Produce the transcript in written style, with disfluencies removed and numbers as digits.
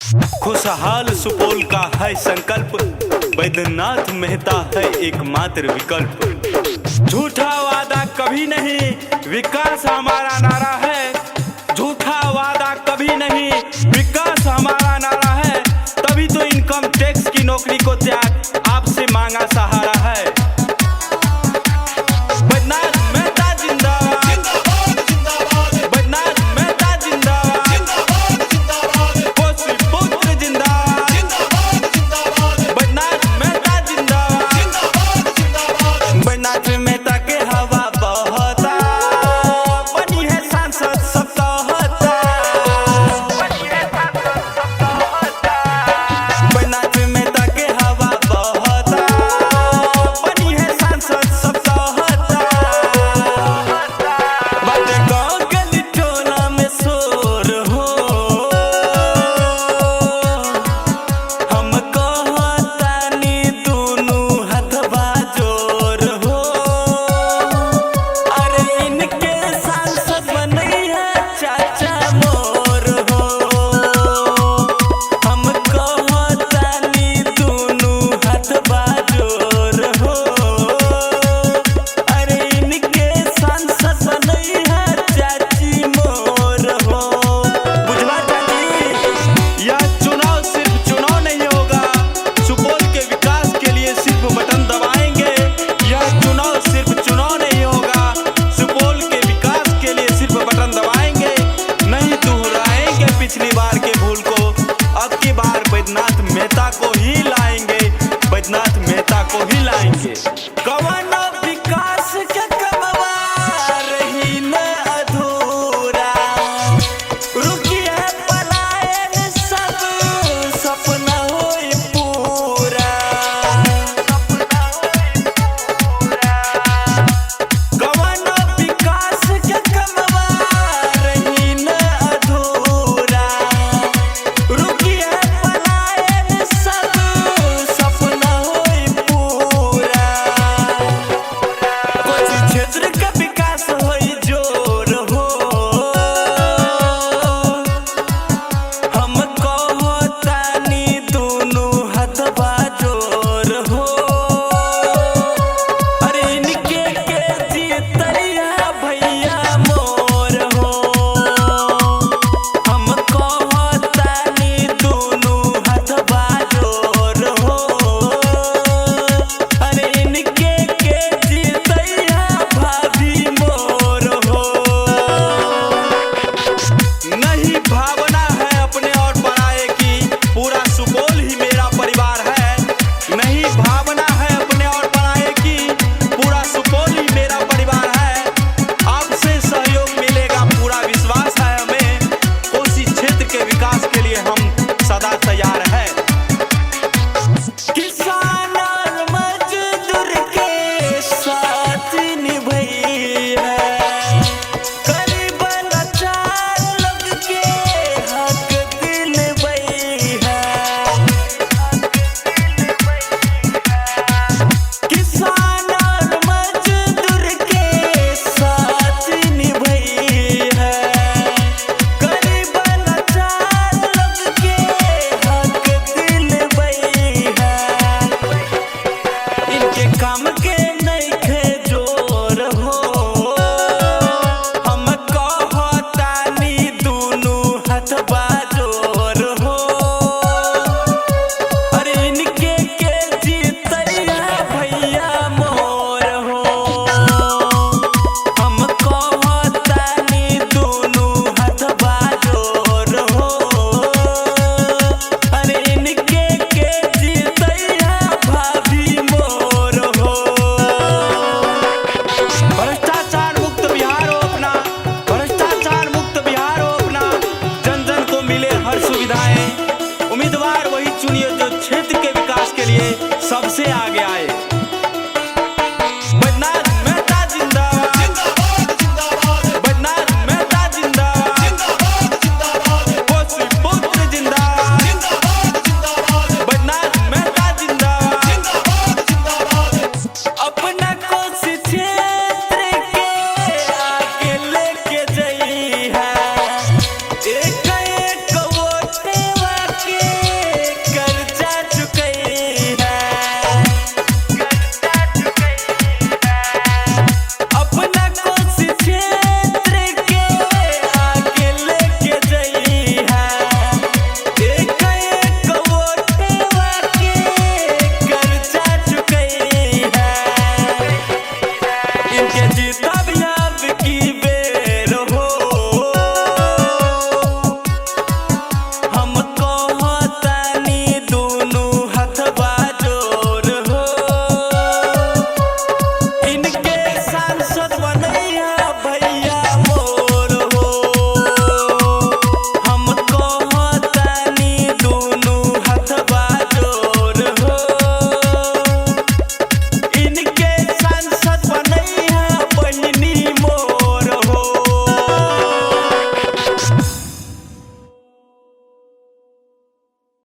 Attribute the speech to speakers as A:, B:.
A: खुशहाल सुपौल का है संकल्प, बैद्यनाथ मेहता है एकमात्र विकल्प। झूठा वादा कभी नहीं, विकास हमारा नारा है। झूठा वादा कभी नहीं, विकास हमारा नारा है। तभी तो इनकम टैक्स की नौकरी को त्याग आपसे मांगा सहारा है। बैद्यनाथ मेहता जिंदाबाद, बैद्यनाथ मेहता जिंदाबाद, कोसी पुत्र जिंदाबाद, बैद्यनाथ मेहता जिंदाबाद। बैद्यनाथ मेहता के हवा बहता, बनी है सांसद सब कहता। बैद्यनाथ मेहता के हवा बहता, बनी है सांसद सब कहता। बाटे गाँव गली टोला में शोर हो, हम कहतानी दुनू हथवा जोर हो। अरे इनके सांसद बनैया चाचा मोर हो, हम कहतानी दुनू हथवा जोर हो। अरे इनके सांसद बनैया चाची मोर हो। बुझवा चाची, यह चुनाव सिर्फ चुनाव नहीं होगा, सुपौल के विकास के लिए सिर्फ बटन दबाएंगे। यह चुनाव सिर्फ चुनाव नहीं होगा, सुपौल के विकास के लिए सिर्फ बटन दबाएंगे। नहीं दोहराएंगे पिछली बार के भूल को, अब की बार बैद्यनाथ मेहता को ही लाएंगे, बैद्यनाथ मेहता को ही लाएंगे। कवनो विकास के कमवा रही न अधूरा, रुकिए पलायन सब सपना होई पूरा। कवनो विकास के कमवा रही न अधूरा, रुकिए पलायन सब सपना होई पूरा। कोसी क्षेत्र का विकास होई जोर हो, हम कहतानी दुनू हथवा जोर हो। अरे इनके के जीतैया भैया मोर हो, हम कहतानी दुनू हथवा जोर हो। अरे इनके के जीतैया भाभी मोर हो। नहीं भावना है अपने और पराये की, पूरा सुपौल ही मेरा परिवार है। नहीं भावना है अपने और पराये की, पूरा सुपौल ही मेरा परिवार है। आपसे सहयोग मिलेगा पूरा विश्वास है हमें, कोसी क्षेत्र के विकास के लिए हम सदा तैयार हैं। किसान और मजदूर के साथ निभाई है, गरीब लाचार लोग के हक दिलवाई है। किसान और मजदूर के साथ निभाई है, गरीब लाचार लोग के हक दिलवाई है। इनके काम के नइखे जोर हो, हम कहतानी दुनू हथवा जोर हो। अरे इनके के जीतैया भैया मोर हो, हम कहतानी दुनू हथवा जोर हो। अरे इनके के जीतैया भाभी मोर हो। भ्रष्टाचार मुक्त बिहार हो अपना, भ्रष्टाचार मुक्त बिहार हो अपना। जन जन को मिले हर सुविधाएं, उम्मीदवार वही चुनिए जो क्षेत्र के विकास के लिए सबसे आगे